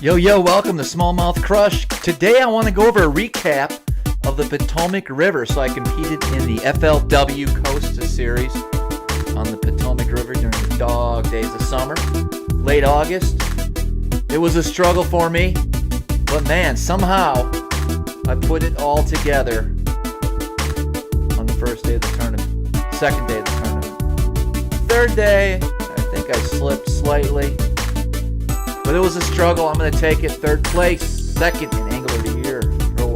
Yo, welcome to Smallmouth Crush. Today I want to go over a recap of the Potomac River. So I competed in the FLW Costa Series on the Potomac River during the dog days of summer, late August. It was a struggle for me, but man, somehow I put it all together on the first day of the tournament, second day of the tournament. Third day, I think I slipped slightly. But it was a struggle. I'm going to take it third place, second in Angler of the Year for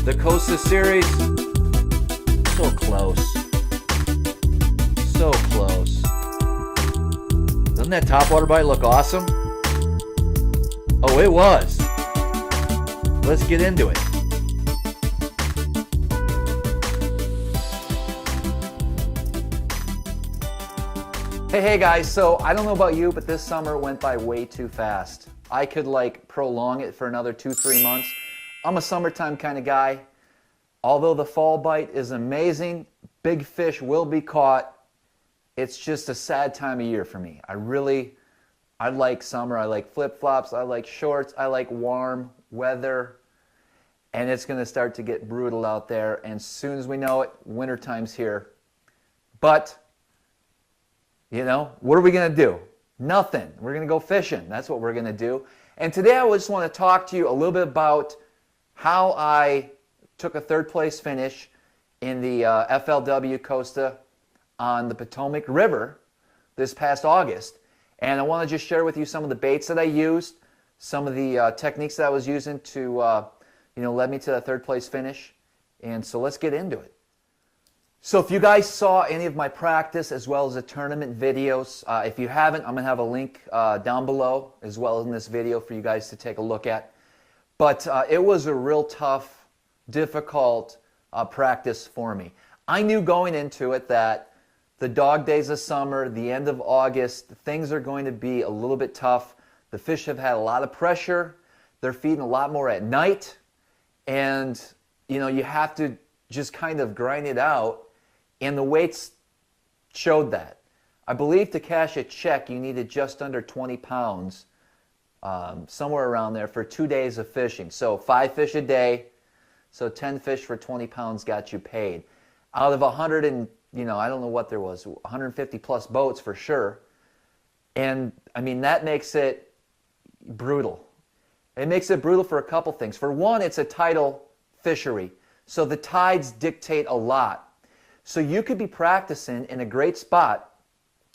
the Costa Series. So close. So close. Doesn't that topwater bite look awesome? Oh, it was. Let's get into it. Hey guys, so I don't know about you, but this summer went by way too fast. I could prolong it for another 2-3 months. I'm a summertime kind of guy. Although the fall bite is amazing, big fish will be caught. It's just a sad time of year for me. I like summer. I like flip-flops. I like shorts. I like warm weather. And it's going to start to get brutal out there. And as soon as we know it, wintertime's here. But you know, what are we going to do? Nothing. We're going to go fishing. That's what we're going to do. And today I just want to talk to you a little bit about how I took a third place finish in the FLW Costa on the Potomac River this past August. And I want to just share with you some of the baits that I used, some of the techniques that I was using to, led me to that third place finish. And so let's get into it. So if you guys saw any of my practice as well as the tournament videos, if you haven't, I'm going to have a link down below as well as in this video for you guys to take a look at. But it was a real tough, difficult practice for me. I knew going into it that the dog days of summer, the end of August, things are going to be a little bit tough. The fish have had a lot of pressure. They're feeding a lot more at night. And, you have to just kind of grind it out. And the weights showed that. I believe to cash a check, you needed just under 20 pounds, somewhere around there, for 2 days of fishing. So 5 fish a day, so 10 fish for 20 pounds got you paid. Out of 100 and, I don't know what there was, 150 plus boats for sure. And, that makes it brutal. It makes it brutal for a couple things. For one, it's a tidal fishery, so the tides dictate a lot. So you could be practicing in a great spot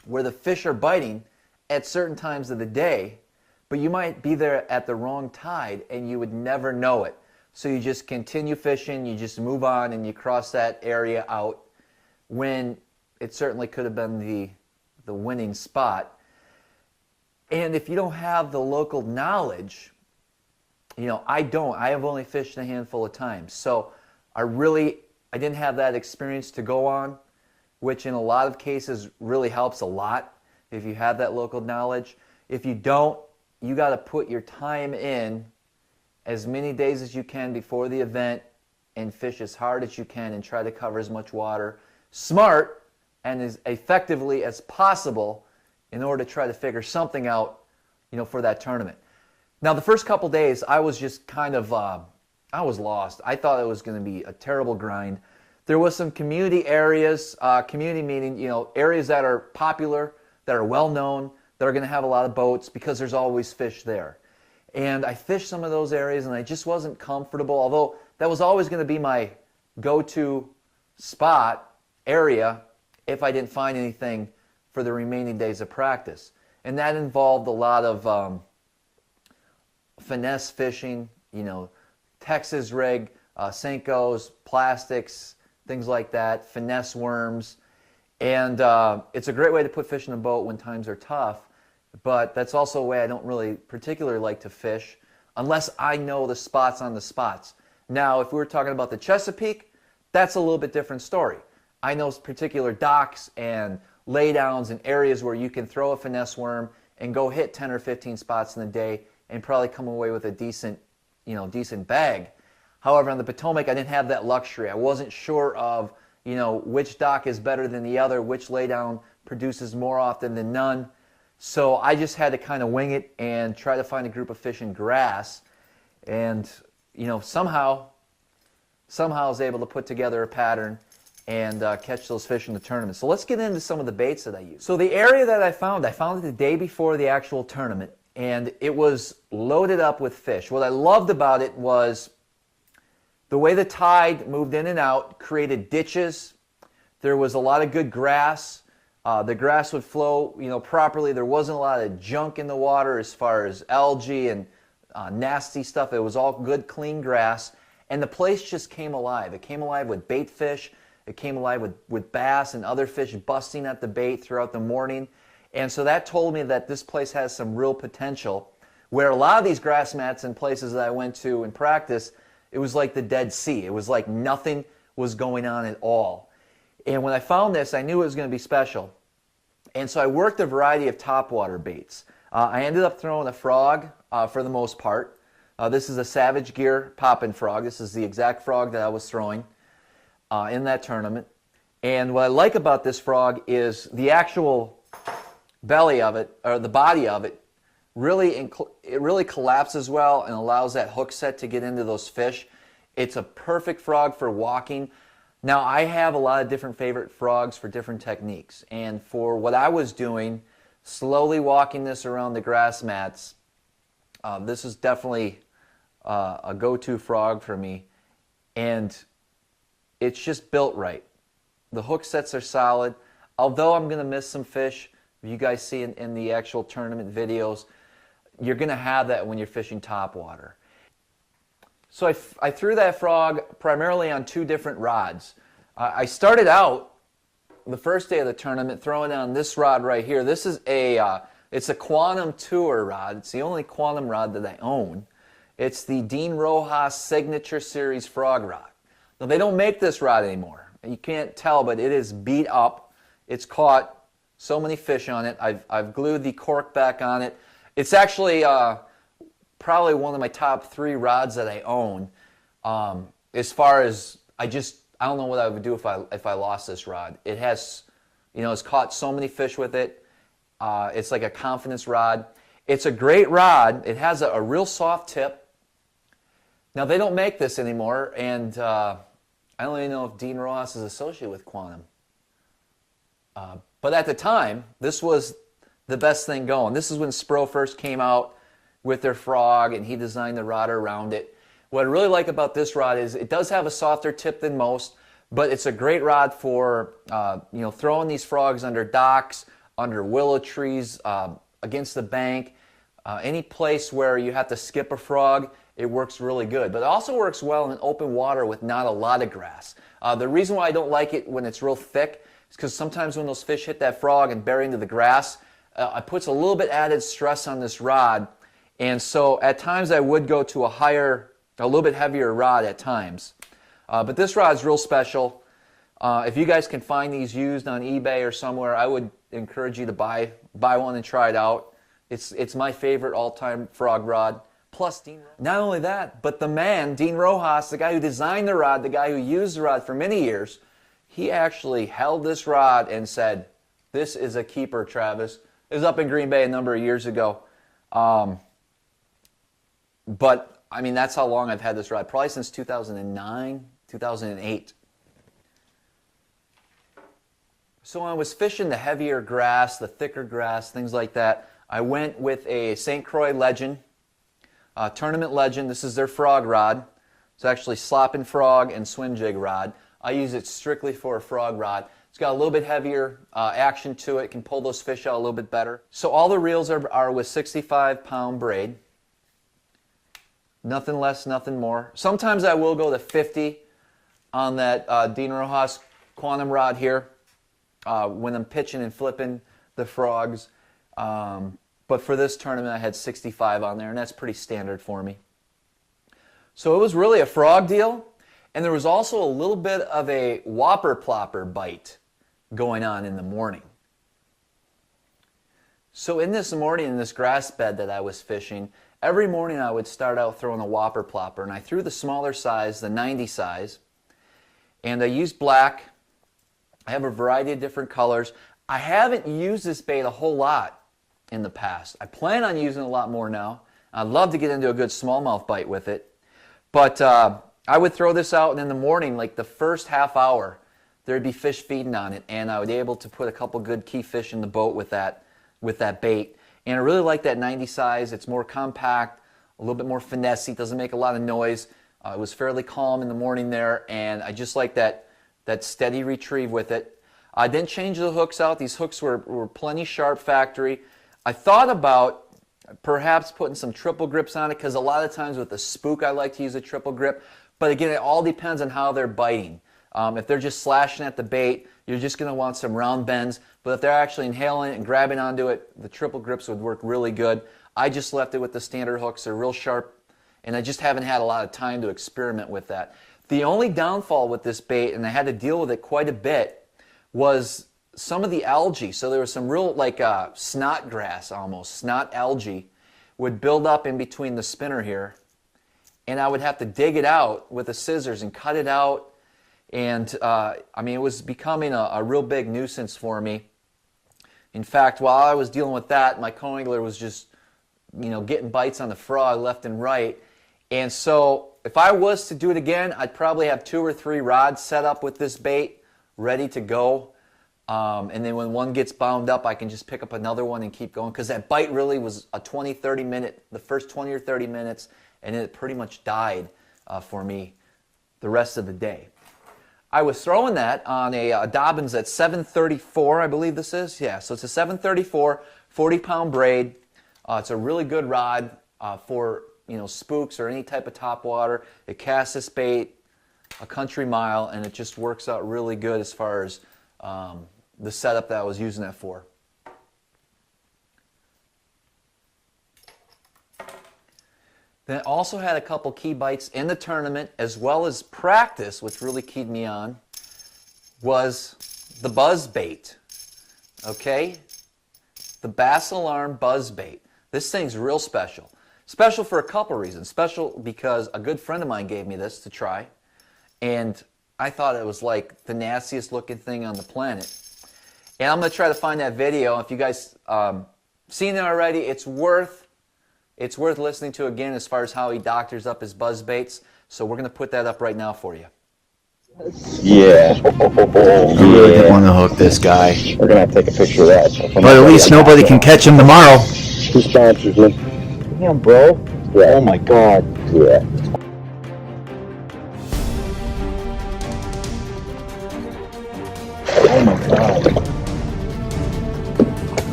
where the fish are biting at certain times of the day, but you might be there at the wrong tide and you would never know it. So you just continue fishing, you just move on and you cross that area out when it certainly could have been the winning spot. And if you don't have the local knowledge, I don't. I have only fished a handful of times. So I didn't have that experience to go on, which in a lot of cases really helps a lot if you have that local knowledge. If you don't, you got to put your time in as many days as you can before the event and fish as hard as you can and try to cover as much water smart and as effectively as possible in order to try to figure something out, for that tournament. Now, the first couple days, I was just kind of I was lost. I thought it was going to be a terrible grind. There was some community areas, community meaning, areas that are popular, that are well known, that are going to have a lot of boats because there's always fish there. And I fished some of those areas and I just wasn't comfortable, although that was always going to be my go-to spot area if I didn't find anything for the remaining days of practice. And that involved a lot of finesse fishing, Texas rig, senkos, plastics, things like that, finesse worms. And it's a great way to put fish in a boat when times are tough, but that's also a way I don't really particularly like to fish unless I know the spots on the spots. Now, if we were talking about the Chesapeake, that's a little bit different story. I know particular docks and laydowns and areas where you can throw a finesse worm and go hit 10 or 15 spots in a day and probably come away with a decent bag. However, on the Potomac, I didn't have that luxury. I wasn't sure of, which dock is better than the other, which laydown produces more often than none. So I just had to kind of wing it and try to find a group of fish in grass. And, you know, somehow I was able to put together a pattern and catch those fish in the tournament. So let's get into some of the baits that I use. So the area that I found it the day before the actual tournament, and it was loaded up with fish. What I loved about it was the way the tide moved in and out, created ditches. There was a lot of good grass. The grass would flow, you know, properly. There wasn't a lot of junk in the water as far as algae and nasty stuff. It was all good, clean grass. And the place just came alive. It came alive with bait fish. It came alive with bass and other fish busting at the bait throughout the morning. And so that told me that this place has some real potential, where a lot of these grass mats and places that I went to in practice, it was like the Dead Sea. It was like nothing was going on at all. And when I found this, I knew it was going to be special. And so I worked a variety of topwater baits. I ended up throwing a frog for the most part. This is a Savage Gear poppin' frog. This is the exact frog that I was throwing in that tournament. And what I like about this frog is the actual belly of it, or the body of it, it really collapses well and allows that hook set to get into those fish. It's a perfect frog for walking. Now, I have a lot of different favorite frogs for different techniques. And for what I was doing, slowly walking this around the grass mats, this is definitely a go-to frog for me. And it's just built right. The hook sets are solid. Although I'm going to miss some fish, you guys see in the actual tournament videos, you're going to have that when you're fishing topwater. So I threw that frog primarily on two different rods. I started out the first day of the tournament throwing on this rod right here. This is it's a Quantum Tour rod. It's the only Quantum rod that I own. It's the Dean Rojas Signature Series frog rod. Now, they don't make this rod anymore. You can't tell, but it is beat up. It's caught so many fish on it. I've glued the cork back on it. It's actually probably one of my top 3 rods that I own. As far as I don't know what I would do if I lost this rod. It has, you know, it's caught so many fish with it. It's like a confidence rod. It's a great rod. It has a real soft tip. Now, they don't make this anymore, and I don't even know if Dean Rojas is associated with Quantum. But at the time, this was the best thing going. This is when Spro first came out with their frog, and he designed the rod around it. What I really like about this rod is it does have a softer tip than most, but it's a great rod for you know, throwing these frogs under docks, under willow trees, against the bank, any place where you have to skip a frog. It works really good, but it also works well in open water with not a lot of grass. The reason why I don't like it when it's real thick is because sometimes when those fish hit that frog and bury into the grass, it puts a little bit added stress on this rod. And so at times I would go to a little bit heavier rod at times. But this rod is real special. If you guys can find these used on eBay or somewhere, I would encourage you to buy one and try it out. It's my favorite all-time frog rod. Plus, not only that, but the man, Dean Rojas, the guy who designed the rod, the guy who used the rod for many years, he actually held this rod and said, "This is a keeper, Travis." It was up in Green Bay a number of years ago. But, I mean, that's how long I've had this rod, probably since 2009, 2008. So when I was fishing the heavier grass, the thicker grass, things like that, I went with a St. Croix Legend, Tournament Legend. This is their frog rod. It's actually slopping frog and swim jig rod. I use it strictly for a frog rod. It's got a little bit heavier action to it. Can pull those fish out a little bit better. So all the reels are with 65-pound braid. Nothing less, nothing more. Sometimes I will go to 50 on that Dean Rojas Quantum rod here when I'm pitching and flipping the frogs. But for this tournament, I had 65 on there, and that's pretty standard for me. So it was really a frog deal, and there was also a little bit of a whopper plopper bite going on in the morning. So in this morning, in this grass bed that I was fishing, every morning I would start out throwing a whopper plopper, and I threw the smaller size, the 90 size, and I used black. I have a variety of different colors. I haven't used this bait a whole lot in the past. I plan on using it a lot more now. I'd love to get into a good smallmouth bite with it. But I would throw this out, and in the morning, like the first half hour, there'd be fish feeding on it, and I would be able to put a couple good key fish in the boat with that bait. And I really like that 90 size. It's more compact, a little bit more finessey, doesn't make a lot of noise. It was fairly calm in the morning there, and I just like that steady retrieve with it. I didn't change the hooks out. These hooks were plenty sharp factory. I thought about perhaps putting some triple grips on it, because a lot of times with the spook I like to use a triple grip. But again, it all depends on how they're biting. If they're just slashing at the bait, you're just going to want some round bends. But if they're actually inhaling it and grabbing onto it, the triple grips would work really good. I just left it with the standard hooks. They're real sharp, and I just haven't had a lot of time to experiment with that. The only downfall with this bait, and I had to deal with it quite a bit, was some of the algae. So there was some real like snot grass almost, snot algae would build up in between the spinner here, and I would have to dig it out with the scissors and cut it out. And I mean, it was becoming a real big nuisance for me. In fact, while I was dealing with that, my co-angler was just, you know, getting bites on the frog left and right. And so if I was to do it again, I'd probably have 2 or 3 rods set up with this bait ready to go. And then when one gets bound up, I can just pick up another one and keep going, because that bite really was a 20-30 minute, the first 20 or 30 minutes, and it pretty much died for me the rest of the day. I was throwing that on a Dobbins at 734, I believe this is. Yeah, so it's a 734, 40-pound braid. It's a really good rod for, you know, spooks or any type of topwater. It casts this bait a country mile, and it just works out really good as far as the setup that I was using it for. Then I also had a couple key bites in the tournament, as well as practice, which really keyed me on, was the buzz bait. Okay? The Bass Alarm buzz bait. This thing's real special. Special for a couple reasons. Special because a good friend of mine gave me this to try, and I thought it was like the nastiest looking thing on the planet. And I'm going to try to find that video. If you guys seen it already, it's worth listening to again as far as how he doctors up his buzz baits. So we're going to put that up right now for you. Yeah. I really didn't want to hook this guy. We're going to have to take a picture of that. But at least nobody can catch him tomorrow. Who sponsors me? Damn, bro. Yeah. Oh my God. Yeah. Oh my God.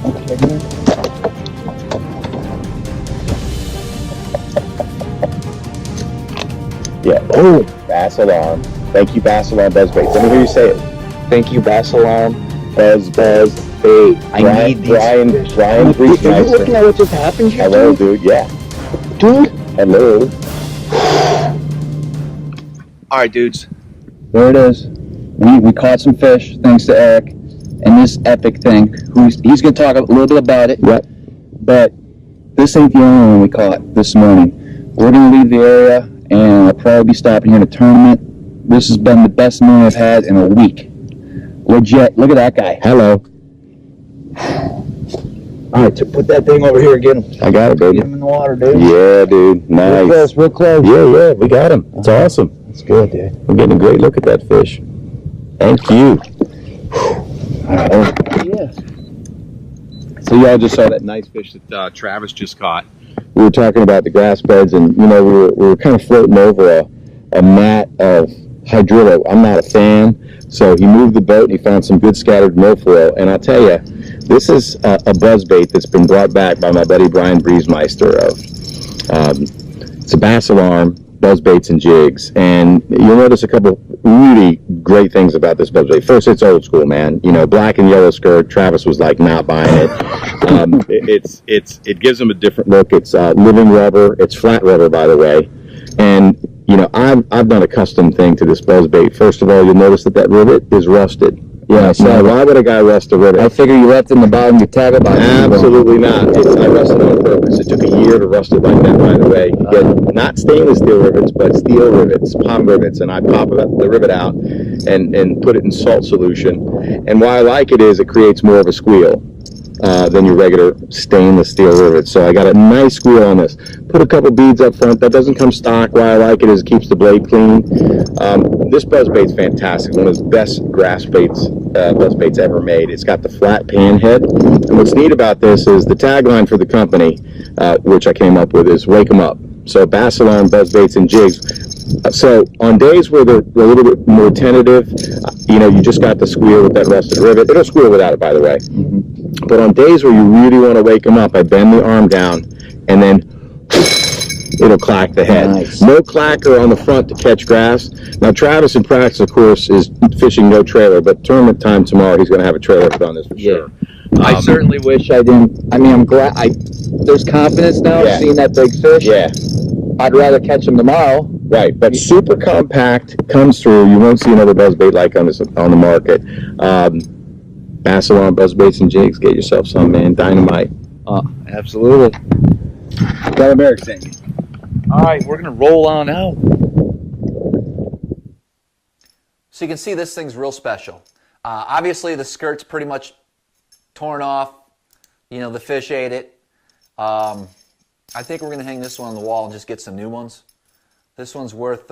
Okay, man. Yeah. Oh, Bass Alarm. Thank you, Bass Alarm Buzz Bait. Let me hear you say it. Thank you, Bass Alarm Buzz Bait. I need these. Brian Breesmeister. Are you looking at what just happened here? Hello, dude. Yeah. Dude? Hello. All right, dudes. There it is. We caught some fish, thanks to Eric, and this epic thing. He's going to talk a little bit about it. Yep. But this ain't the only one we caught this morning. We're going to leave the area, and I'll probably be stopping here in a tournament. This has been the best morning I've had in a week. Legit. Look at that guy. Hello. All right, so put that thing over here and get him. I got it, baby. Get him in the water, dude. Yeah, dude. Nice. Real close, real close. Yeah, we got him. It's awesome. That's good, dude. We're getting a great look at that fish. Thank you. Yes. So y'all just saw that nice fish that Travis just caught. We were talking about the grass beds, and you know we were kind of floating over a mat of hydrillo. I'm not a fan, so he moved the boat and he found some good scattered milfoil. And I'll tell you, this is a buzz bait that's been brought back by my buddy Brian Breesmeister it's a Bass Alarm buzz baits and jigs, and you'll notice a couple really great things about this buzz bait. First, it's old school, man. You know, black and yellow skirt. Travis was like not buying it. It gives them a different look. It's living rubber. It's flat rubber, by the way. And you know, I've done a custom thing to this buzz bait. First of all, you'll notice that rivet is rusted. Yeah, so why would a guy rust a rivet? I figure you left it in the bottom of your tackle box. Absolutely not. I rusted it on purpose. It took a year to rust it like that, by the way. You get not stainless steel rivets, but steel rivets, palm rivets, and I pop the rivet out and put it in salt solution. And why I like it is it creates more of a squeal. than your regular stainless steel rivet. So I got a nice squeal on this. Put a couple beads up front. That doesn't come stock. Why I like it is it keeps the blade clean. This buzzbait's fantastic. One of the best grass baits, buzzbaits ever made. It's got the flat pan head. And what's neat about this is the tagline for the company, which I came up with, is "Wake 'em up." So bass alarm, buzzbaits, and jigs. So on days where they're a little bit more tentative, you just got the squeal with that rusted rivet. It'll squeal without it, by the way. But on days where you really want to wake them up, I bend the arm down, and then it'll clack the head. Nice. No clacker on the front to catch grass. Now, Travis in practice, of course, is fishing no trailer, but tournament time tomorrow, he's going to have a trailer put on this for sure. I certainly wish I didn't. I mean, I'm glad. There's confidence now, Yeah. seeing that big fish. Yeah. I'd rather catch him tomorrow. Right, but super compact, comes through. You won't see another buzzbait like on the market. Bass alarm, buzzbaits, and jigs. Get yourself some, man. Dynamite. Absolutely. Got him, Eric saying. All right, we're going to roll on out. So you can see this thing's real special. Obviously, the skirt's pretty much torn off. The fish ate it. I think we're going to hang this one on the wall and just get some new ones. This one's worth,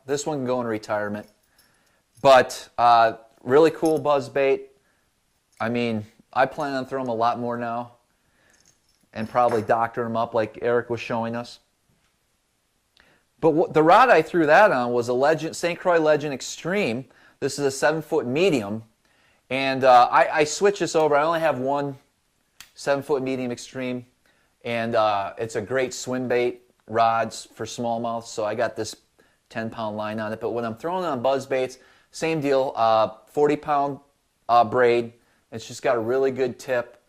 this one can go in retirement. But really cool buzzbait. I mean, I plan on throwing them a lot more now and probably doctor them up like Eric was showing us. But the rod I threw that on was a Legend, St. Croix Legend Extreme. This is a 7-foot medium. And I switched this over. I only have one 7-foot medium extreme. And it's a great swim bait rods for smallmouth. So I got this 10-pound line on it. But when I'm throwing on buzzbaits, same deal, 40-pound braid. It's just got a really good tip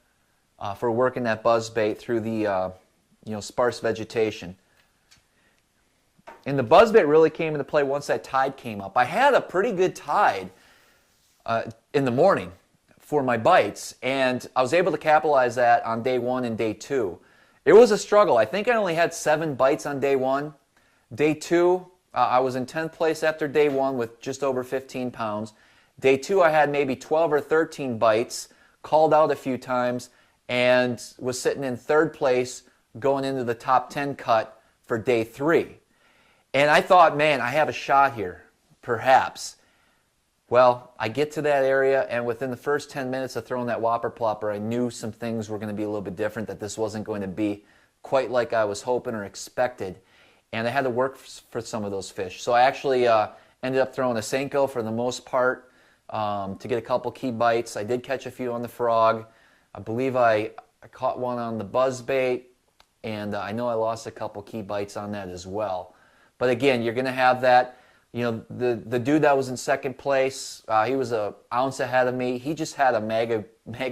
for working that buzzbait through the sparse vegetation. And the buzzbait really came into play once that tide came up. I had a pretty good tide in the morning for my bites, and I was able to capitalize that on day 1 and day 2. It was a struggle. I think I only had 7 bites on day 1. Day 2, I was in 10th place after day 1 with just over 15 pounds. Day 2, I had maybe 12 or 13 bites, called out a few times, and was sitting in 3rd place going into the top 10 cut for day 3. And I thought, man, I have a shot here, perhaps. Well, I get to that area, and within the first 10 minutes of throwing that whopper plopper, I knew some things were going to be a little bit different, that this wasn't going to be quite like I was hoping or expected. And I had to work for some of those fish. So I actually ended up throwing a senko for the most part to get a couple key bites. I did catch a few on the frog. I believe I caught one on the buzzbait, and I know I lost a couple key bites on that as well. But again, you're going to have that. The dude that was in 2nd place, he was an ounce ahead of me. He just had a mega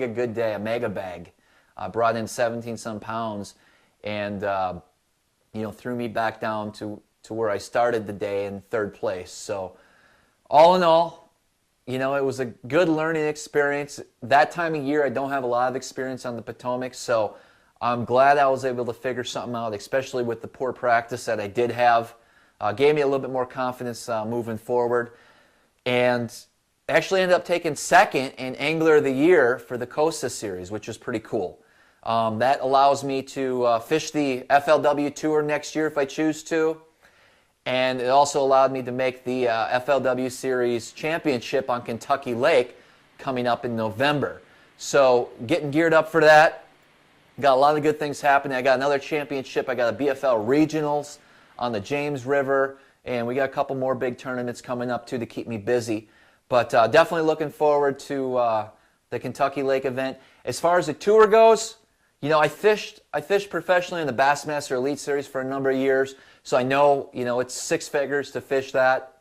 good day, a mega bag. Brought in 17-some pounds, and threw me back down to where I started the day in 3rd place. So all in all, it was a good learning experience. That time of year, I don't have a lot of experience on the Potomac, so I'm glad I was able to figure something out, especially with the poor practice that I did have. Gave me a little bit more confidence moving forward, and actually ended up taking 2nd in Angler of the Year for the Costa Series, which was pretty cool. That allows me to fish the FLW Tour next year if I choose to, and it also allowed me to make the FLW Series Championship on Kentucky Lake coming up in November. So getting geared up for that. Got a lot of good things happening. I got another championship. I got a BFL Regionals on the James River, and we got a couple more big tournaments coming up too to keep me busy. But definitely looking forward to the Kentucky Lake event. As far as the tour goes, I fished professionally in the Bassmaster Elite Series for a number of years, so I know it's 6 figures to fish that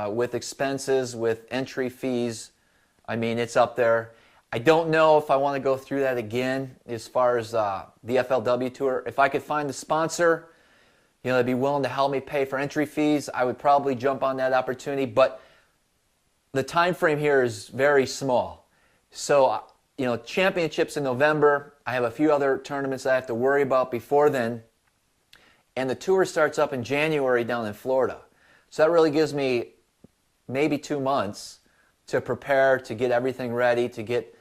with expenses, with entry fees. I mean, it's up there. I don't know if I want to go through that again as far as the FLW Tour. If I could find a sponsor they'd be willing to help me pay for entry fees, I would probably jump on that opportunity, but the time frame here is very small. So, championships in November, I have a few other tournaments I have to worry about before then, and the tour starts up in January down in Florida. So that really gives me maybe 2 months to prepare, to get everything ready, to get,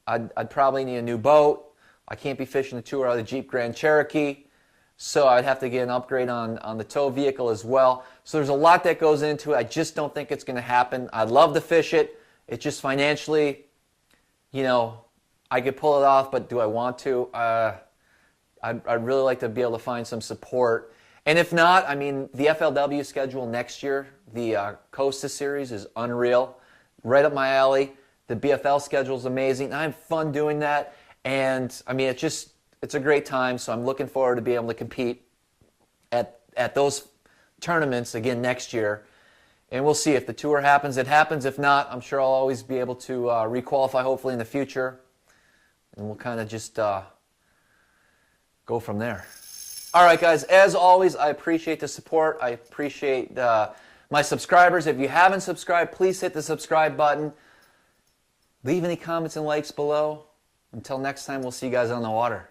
I'd probably need a new boat. I can't be fishing the tour out of the Jeep Grand Cherokee, so I'd have to get an upgrade on the tow vehicle as well. So there's a lot that goes into it. I just don't think it's going to happen. I'd love to fish it. It's just financially, you know, I could pull it off, but do I want to? I'd really like to be able to find some support. And if not, I mean, the FLW schedule next year, the Costa Series is unreal. Right up my alley. The BFL schedule is amazing. I have fun doing that. And, I mean, it's a great time, so I'm looking forward to being able to compete at those tournaments again next year. And we'll see if the tour happens. It happens. If not, I'm sure I'll always be able to requalify hopefully in the future. And we'll kind of just go from there. All right, guys, as always, I appreciate the support. I appreciate my subscribers. If you haven't subscribed, please hit the subscribe button. Leave any comments and likes below. Until next time, we'll see you guys on the water.